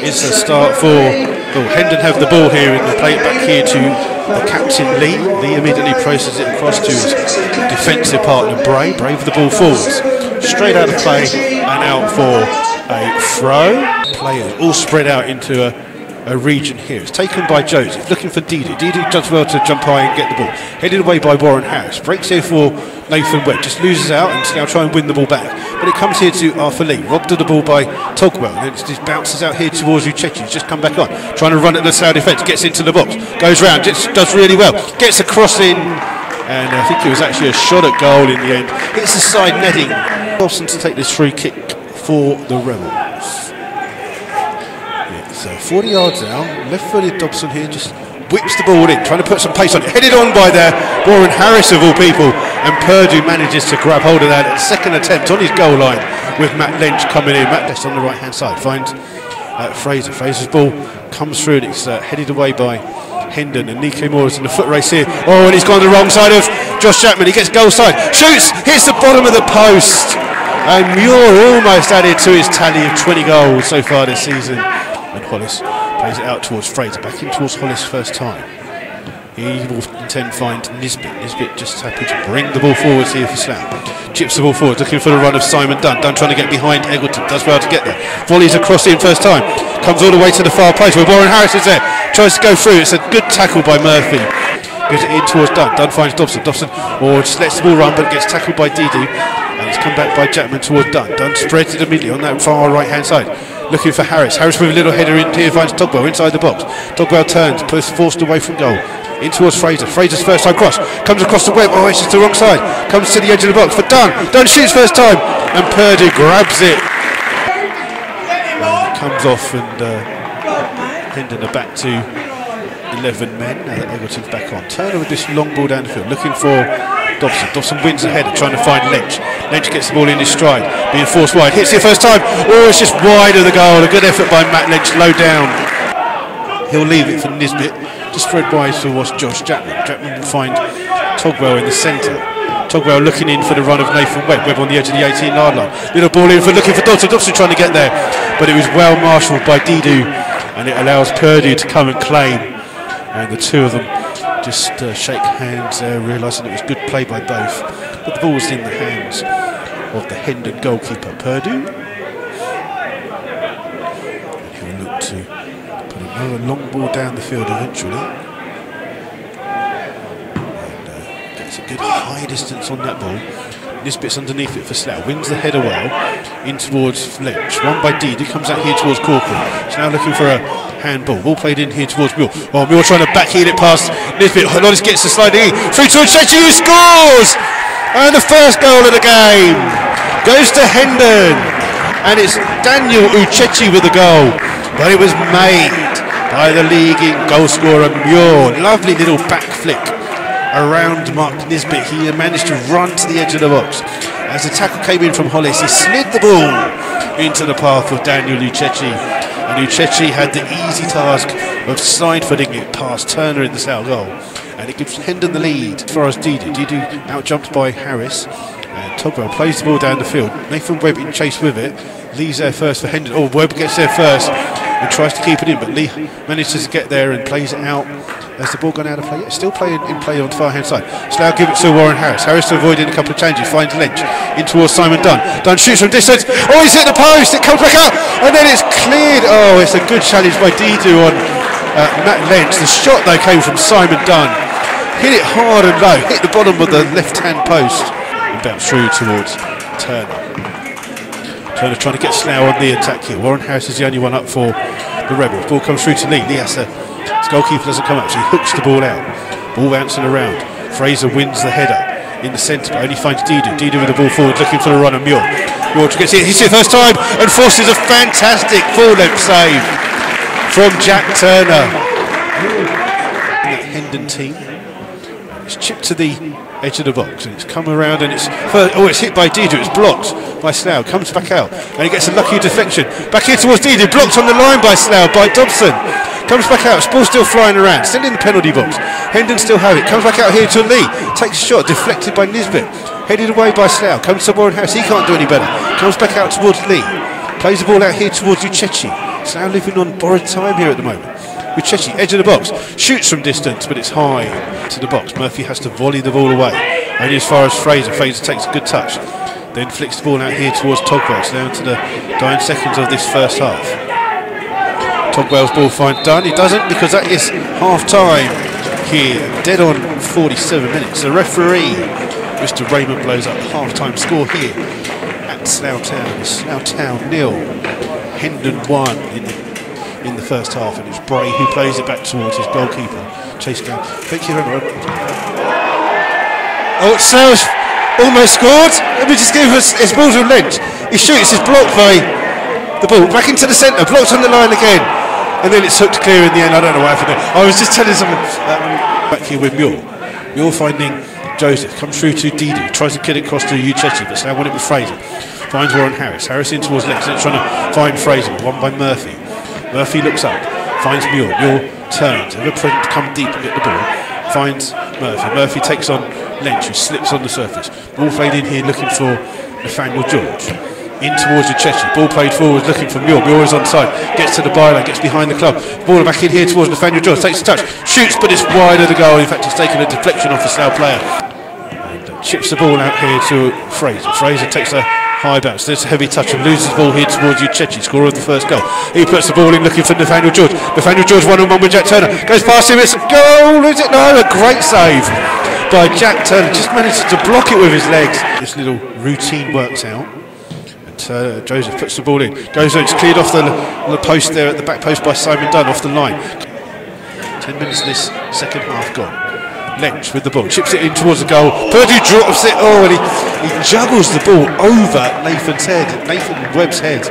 It's a start for Hendon have the ball here and they play it back here to the captain Lee. Lee immediately processes it across to his defensive partner Bray. Bray with the ball forwards. Straight out of play and out for a throw. Players all spread out into a region here. It's taken by Joseph, looking for Didi. Didi does well to jump high and get the ball. Headed away by Warren Harris. Breaks here for Nathan Webb. Just loses out and now try and win the ball back. But it comes here to Arthur Lee. Robbed of the ball by Togwell. Then it just bounces out here towards Uchechi. He's just come back on. Trying to run at the Slough defence. Gets into the box. Goes round. Does really well. Gets a cross in. And I think it was actually a shot at goal in the end. Hits the side netting. Dobson to take this free kick for the Rebels. So 40 yards now, left-footed Dobson here just whips the ball in, trying to put some pace on it. Headed on by there, Warren Harris of all people, and Purdue manages to grab hold of that at second attempt on his goal line with Matt Lynch coming in. Matt Lynch on the right-hand side finds Fraser. Fraser's ball comes through and it's headed away by Hendon, and Nico Moore is in the foot race here. Oh, and he's gone the wrong side of Josh Chapman. He gets goal side, shoots, hits the bottom of the post, and Muir almost added to his tally of 20 goals so far this season. And Hollis plays it out towards Fraser, back in towards Hollis first time. He will intend to find Nisbet. Nisbet just happy to bring the ball forwards here for Slough. Chips the ball forward, looking for the run of Simon Dunn. Dunn trying to get behind Eggleton, does well to get there. Volleys across in first time. Comes all the way to the far post where Warren Harris is there. Tries to go through, it's a good tackle by Murphy. Gives it in towards Dunn. Dunn finds Dobson. Dobson just lets the ball run but gets tackled by Didi. And it's come back by Jackman towards Dunn. Dunn spreads it immediately on that far right hand side. Looking for Harris. Harris with a little header in here, finds Togwell inside the box. Togwell turns, forced away from goal. In towards Fraser. Fraser's first time cross. Comes across the web. Oh, it's just the wrong side. Comes to the edge of the box for Dunn. Dunn shoots first time. And Purdue grabs it. Comes off and Hendon are back to 11 men. Now that Eggleton's back on. Turner with this long ball down the field. Looking for Dobson. Dobson wins the header, trying to find Lynch. Lynch gets the ball in his stride, being forced wide. Hits it first time. Oh, it's just wide of the goal. A good effort by Matt Lynch, low down. He'll leave it for Nisbet to spread wide towards Josh Jackman. Jackman will find Togwell in the centre. Togwell looking in for the run of Nathan Webb. Webb on the edge of the 18-yard line. Little ball in for looking for Dobson. Dobson trying to get there, but it was well marshalled by Didu, and it allows Purdue to come and claim. And the two of them just shake hands there, realising it was good play by both. But the ball's in the hands of the Hendon goalkeeper, Purdue. And he'll look to put another long ball down the field eventually. And gets a good high distance on that ball. Nisbet's underneath it for Slough. Wins the header well in towards Lynch. Won by Didi, comes out here towards Corcoran. He's now looking for a handball. Ball played in here towards Muir. Oh, Muir trying to backheel it past Nisbet. Hollis gets the sliding in. Through to Uchechi, who scores! And the first goal of the game goes to Hendon. And it's Daniel Uchechi with the goal. But it was made by the league goal scorer Muir. Lovely little back flick around Mark Nisbet. He managed to run to the edge of the box. As the tackle came in from Hollis, he slid the ball into the path of Daniel Uchechi. And Uchechi had the easy task of side-footing it past Turner in the Slough goal. And it gives Hendon the lead as far as Didu. Didu out-jumped by Harris. And Togwell plays the ball down the field. Nathan Webb in chase with it. Lee's there first for Hendon. Oh, Webb gets there first and tries to keep it in. But Lee manages to get there and plays it out. Has the ball gone out of play? It's still playing in play on the far hand side. Slough give it to Warren Harris. Harris avoiding a couple of changes. Finds Lynch in towards Simon Dunn. Dunn shoots from distance. Oh, he's hit the post. It comes back out. And then it's cleared. Oh, it's a good challenge by Didu on Matt Lynch. The shot though came from Simon Dunn. Hit it hard and low. Hit the bottom of the left hand post. And bounced through towards Turner. Turner trying to get Slough on the attack here. Warren Harris is the only one up for the Rebels. Ball comes through to Lee. Lee has to. His goalkeeper doesn't come up, so he hooks the ball out. Ball bouncing around. Fraser wins the header in the centre, but only finds Didu. Didu with the ball forward, looking for the run of Muir. Muir gets it. He's it first time and forces a fantastic full-length save from Jack Turner. That Hendon team. It's chipped to the edge of the box and it's come around and it's hit by Didu. It's blocked by Slough. Comes back out and he gets a lucky deflection. Back here towards Didu. Blocked on the line by Slough by Dobson. Comes back out, ball still flying around, still in the penalty box. Hendon still have it, comes back out here to Lee, takes a shot, deflected by Nisbet. Headed away by Slough, comes to Warren Harris, he can't do any better. Comes back out towards Lee. plays the ball out here towards Uchechi. Slough living on borrowed time here at the moment. Uchechi, edge of the box, shoots from distance, but it's high to the box. Murphy has to volley the ball away. Only as far as Fraser. Fraser takes a good touch. Then flicks the ball out here towards Togwell. Down to the dying seconds of this first half. Togwell's ball finds Dunn. He doesn't, because that is half time here. Dead on 47 minutes. The referee, Mr. Raymond, blows up the half time score here at Slough Town. It's Slough Town 0, Hendon 1 in the first half, and it's Bray who plays it back towards his goalkeeper. Chase down. Thank you very much. Oh, Slough's almost scored. Let me just give us his ball to Lynch. He shoots, it's blocked by the ball. Back into the centre, blocked on the line again. And then it's hooked clear in the end. I don't know what happened there. I was just telling someone back here with Muir. Muir finding Joseph, comes through to Didi, tries to get it across to Uchechi, but Slough won it with Fraser. Finds Warren Harris. Harris in towards Lex, trying to find Fraser. Won by Murphy. Murphy looks up, finds Muir. Muir turns, ever present to come deep and get the ball. Finds Murphy. Murphy takes on Lynch, who slips on the surface. Ball played in here looking for Nathaniel George. In towards Uchechi. Ball played forward looking for Muir. Muir is onside. Gets to the byline, gets behind the club. Ball back in here towards Nathaniel George. Takes a touch. Shoots, but it's wide of the goal. In fact, it's taken a deflection off the Slough player. And chips the ball out here to Fraser. Fraser takes a high bounce. There's a heavy touch and loses the ball here towards Uchechi, scorer of the first goal. He puts the ball in looking for Nathaniel George. Nathaniel George 1-on-1 with Jack Turner. Goes past him. It's a goal. Is it? No, a great save by Jack Turner. Just managed to block it with his legs. This little routine works out. Joseph puts the ball in, goes on, it's cleared off the post there at the back post by Simon Dunn off the line. 10 minutes of this second half gone. Lynch with the ball, chips it in towards the goal. Purdue drops it, and he juggles the ball over Nathan Webb's head.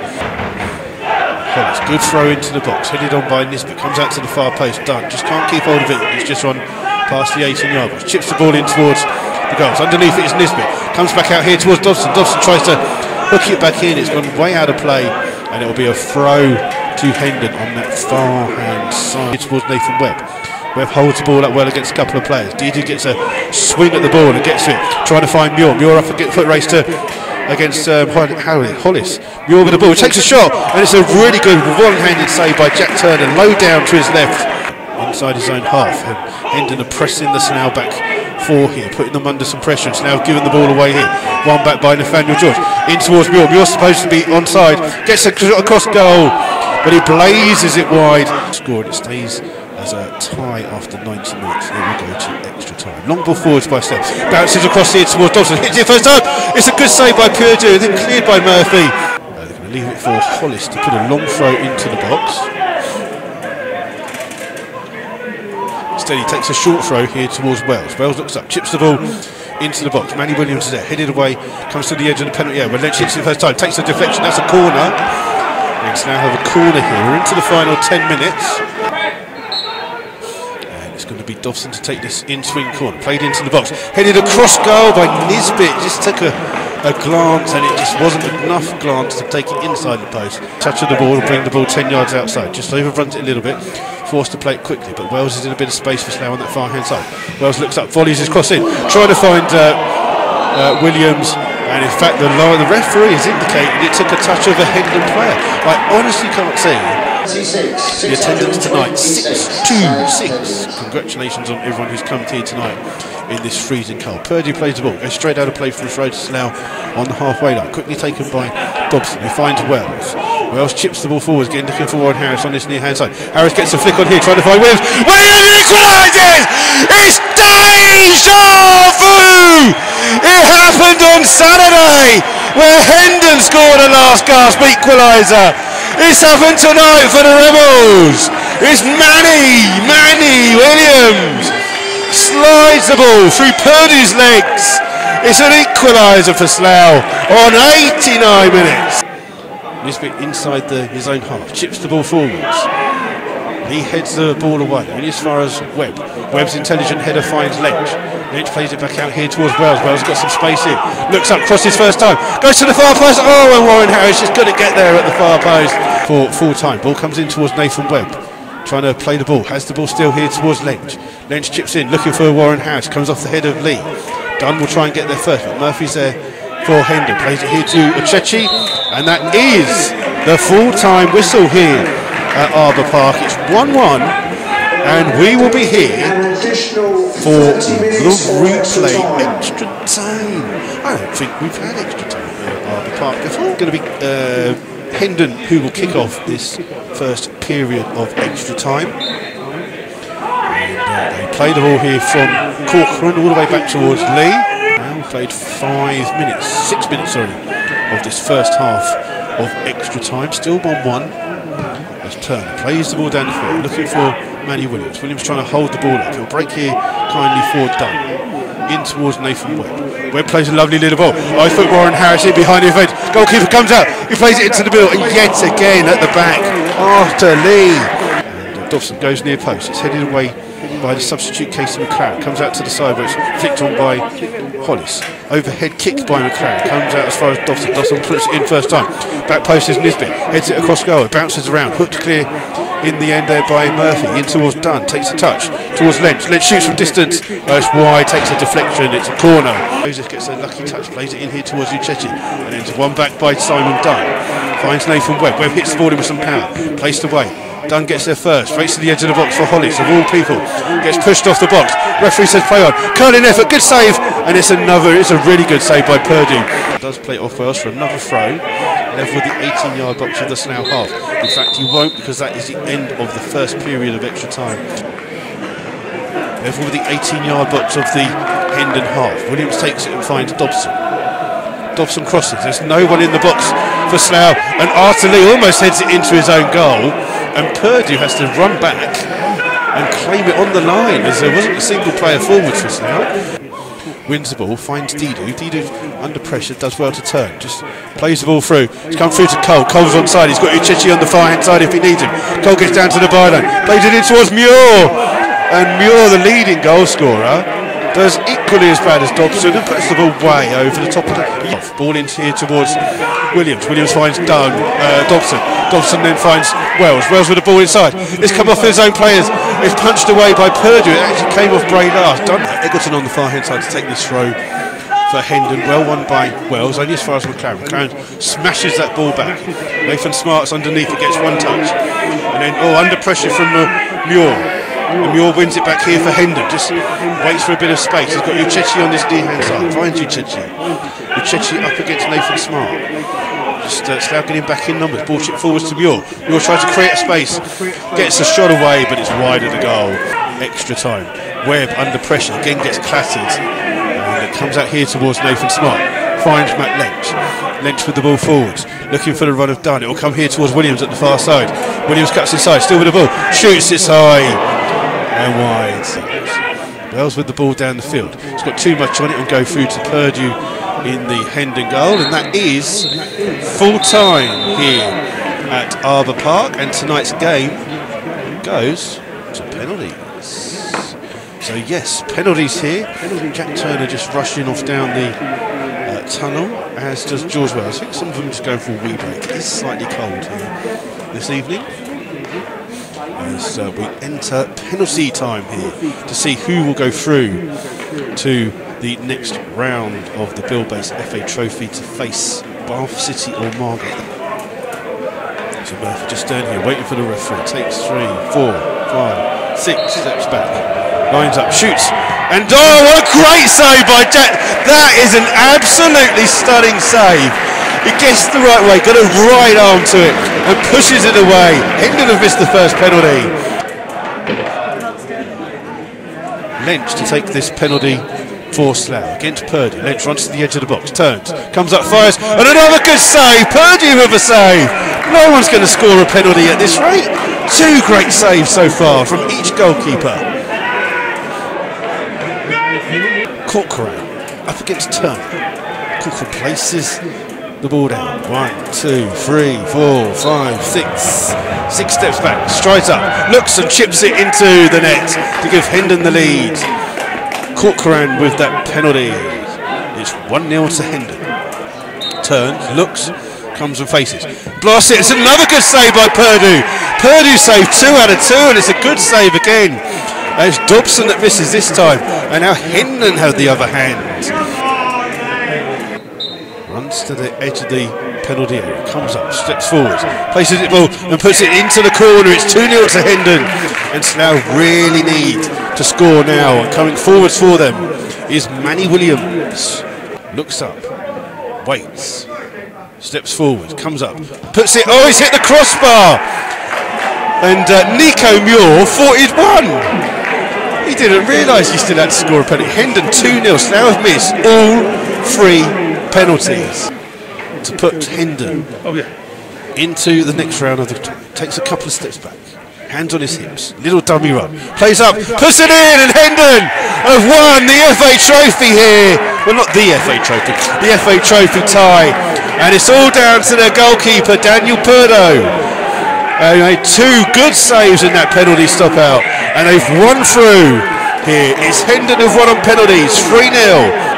Hollis, good throw into the box, headed on by Nisbet, comes out to the far post. Dunn just can't keep hold of it, he's just run past the 18-yard box, chips the ball in towards the goals. Underneath it is Nisbet, comes back out here towards Dobson. Dobson tries to hook it back in, it's gone way out of play, and it will be a throw to Hendon on that far hand side towards Nathan Webb. Webb holds the ball up well against a couple of players. Didi gets a swing at the ball and gets it, trying to find Muir. Muir up a foot race against Hollis. Muir with the ball, takes a shot, and it's a really good one-handed save by Jack Turner, low down to his left, inside his own half. Hendon are pressing the Slough back four here, putting them under some pressure. It's now giving the ball away here. One back by Nathaniel George. In towards Muir. Muir's supposed to be onside. Gets a across goal, but he blazes it wide. Scored. It stays as a tie after 90 minutes. It will go to extra time. Long ball forwards by Steph. Bounces across here towards Dobson. Hits it first time. It's a good save by Purdue. Then cleared by Murphy. They're going to leave it for Hollis to put a long throw into the box. Instead, he takes a short throw here towards Wells. Wells looks up, chips the ball into the box. Manny Williams is there, headed away, comes to the edge of the penalty area. When Lynch hits it the first time, takes a deflection, that's a corner. And now have a corner here. We're into the final 10 minutes. And it's going to be Dobson to take this in-swing corner. Played into the box, headed across goal by Nisbet. Just took a glance, and it just wasn't enough glance to take it inside the post. Touch of the ball and bring the ball 10 yards outside. Just overruns it a little bit. Forced to play it quickly, but Wells is in a bit of space for Slough on that far hand side. Wells looks up, volleys his cross in, trying to find Williams, and in fact the referee has indicated it took a touch of a Hendon player. I honestly can't see the attendance tonight. 6-2-6. Congratulations on everyone who's come here tonight in this freezing cold. Purdue plays the ball, goes straight out of play for a throw to Slough on the halfway line, quickly taken by Dobson, who finds Wells. Wells chips the ball forwards, again looking for Warren Harris on this near hand side. Harris gets a flick on here, trying to find Williams. Williams equalises! It's deja vu! It happened on Saturday, where Hendon scored a last gasp equaliser. It's happened tonight for the Rebels. It's Manny Williams slides the ball through Purdue's legs. It's an equaliser for Slough on 89 minutes. Nisbet inside his own half, chips the ball forwards. He heads the ball away, only as far as Webb. Webb's intelligent header finds Lynch. Lynch plays it back out here towards Wells. Wells got some space here. Looks up, crosses first time. Goes to the far post. Oh, and Warren Harris just couldn't get there at the far post for full time. Ball comes in towards Nathan Webb. Trying to play the ball. Has the ball still here towards Lynch. Lynch chips in, looking for Warren Harris. Comes off the head of Lee. Dunn will try and get there first, but Murphy's there for Hendon. Plays it here to Uchechi, and that is the full-time whistle here at Arbour Park. It's 1-1, and we will be here for the replay extra time. I don't think we've had extra time here at Arbour Park before. It's going to be Hendon who will kick off this first period of extra time. And they play the ball here from Corcoran all the way back towards Lee. Now we played 6 minutes, of this first half of extra time. Still 1-1. As Turner plays the ball down the field, looking for Manny Williams. Williams trying to hold the ball up. He'll break here kindly for Dunn. In towards Nathan Webb. Webb plays a lovely little ball. I put Warren Harris in behind the event. Goalkeeper comes out. He plays it into the middle, and yet again at the back after Lee. And Dobson goes near post. It's headed away by the substitute Casey McLaren. Comes out to the side where it's flicked on by Hollis. Overhead kick by McLaren. Comes out as far as Dobson. Dobson puts it in first time. Back post is Nisbet. Heads it across goal. It bounces around. Hooked clear in the end there by Murphy. In towards Dunn. Takes a touch towards Lynch. Lynch shoots from distance. It's wide. Takes a deflection. It's a corner. Joseph gets a lucky touch. Plays it in here towards Uchechi. And then one back by Simon Dunn. Finds Nathan Webb. Webb hits the ball in with some power. Placed away. Dunn gets there first, races to the edge of the box for Hollis, of all people. Gets pushed off the box. Referee says play on. Curling effort, good save, and it's a really good save by Purdue. Does play it off Wells for another throw, level with the 18-yard box of the Slough half. In fact, he won't, because that is the end of the first period of extra time. Level with the 18-yard box of the Hendon half. Williams takes it and finds Dobson. Dobson crosses. There's no one in the box for Slough, and Arthur Lee almost heads it into his own goal. And Purdue has to run back and claim it on the line, as there wasn't a single player forwards for Slough. Wins the ball, finds Didu. Didu under pressure, does well to turn. Just plays the ball through. It's come through to Cole. Cole's onside. He's got Uchechi on the far hand side if he needs him. Cole gets down to the byline. Plays it in towards Muir. And Muir, the leading goal scorer, does equally as bad as Dobson and puts the ball way over the top of the ball into here towards Williams. Williams finds Dobson. Dobson then finds Wells. Wells with the ball inside. It's come off his own players. It's punched away by Purdue. It actually came off Bray last. Eggleton on the far hand side to take this throw for Hendon. Well won by Wells, only as far as McLaren. McLaren smashes that ball back. Nathan Smart's underneath it, gets one touch. And then, under pressure from Muir. And Muir wins it back here for Hendon. Just waits for a bit of space. He's got Uchechi on this near-hand side. Finds Uchechi. Uchechi up against Nathan Smart. Just Slough getting back in numbers. Ball chip forwards to Muir. Muir tries to create a space. Gets a shot away, but it's wide of the goal. Extra time. Webb under pressure. Again gets clattered. And it comes out here towards Nathan Smart. Finds Matt Lynch. Lynch with the ball forwards. Looking for the run of Dunn. It will come here towards Williams at the far side. Williams cuts inside. Still with the ball. Shoots it high. And wide. Wells with the ball down the field. It's got too much on it and go through to Purdue in the Hendon goal, and that is full time here at Arbour Park, and tonight's game goes to penalties. So yes, penalties here. Jack Turner just rushing off down the tunnel, as does George Wells. I think some of them just going for a wee break. It is slightly cold here this evening. As we enter penalty time here to see who will go through to the next round of the Bill-based FA Trophy to face Bath City or Margate. So Murphy just down here waiting for the referee. Takes 3, 4, 5, 6 steps back. Lines up, shoots. And oh, what a great save by Jack. That is an absolutely stunning save. He gets the right way, got a right arm to it and pushes it away. Hendon have missed the first penalty. Lynch to take this penalty for Slough against Purdue. Lynch runs to the edge of the box, turns, comes up, fires, and another good save. Purdue with a save. No one's going to score a penalty at this rate. 2 great saves so far from each goalkeeper. Corcoran up against Turner. Corcoran places the ball down. 1, 2, 3, 4, 5, 6. 6 steps back, strides up, looks and chips it into the net to give Hendon the lead. Corcoran with that penalty. It's 1-0 to Hendon. Turns, looks, comes and faces. Blasts it. It's another good save by Purdue. Purdue saved 2 out of 2, and it's a good save again. It's Dobson that misses this time, and now Hendon have the other hand. runs to the edge of the penalty area, comes up, steps forward, places it ball and puts it into the corner. It's 2-0 to Hendon, and Slough really need to score now. And coming forwards for them is Manny Williams. Looks up, waits, steps forward, comes up, puts it, oh, he's hit the crossbar, and Nico Muir thought he'd won. He didn't realise he still had to score a penalty. Hendon 2-0, Slough have missed all 3 penalties to put Hendon into the next round of the tournament. Takes a couple of steps back, hands on his hips, little dummy run, plays up, puts it in, and Hendon have won the FA Trophy here. Well, not the FA Trophy, the FA Trophy tie, and it's all down to their goalkeeper Daniel Purdo. Made 2 good saves in that penalty stop out, and they've won through here. It's Hendon who've won on penalties, 3-0.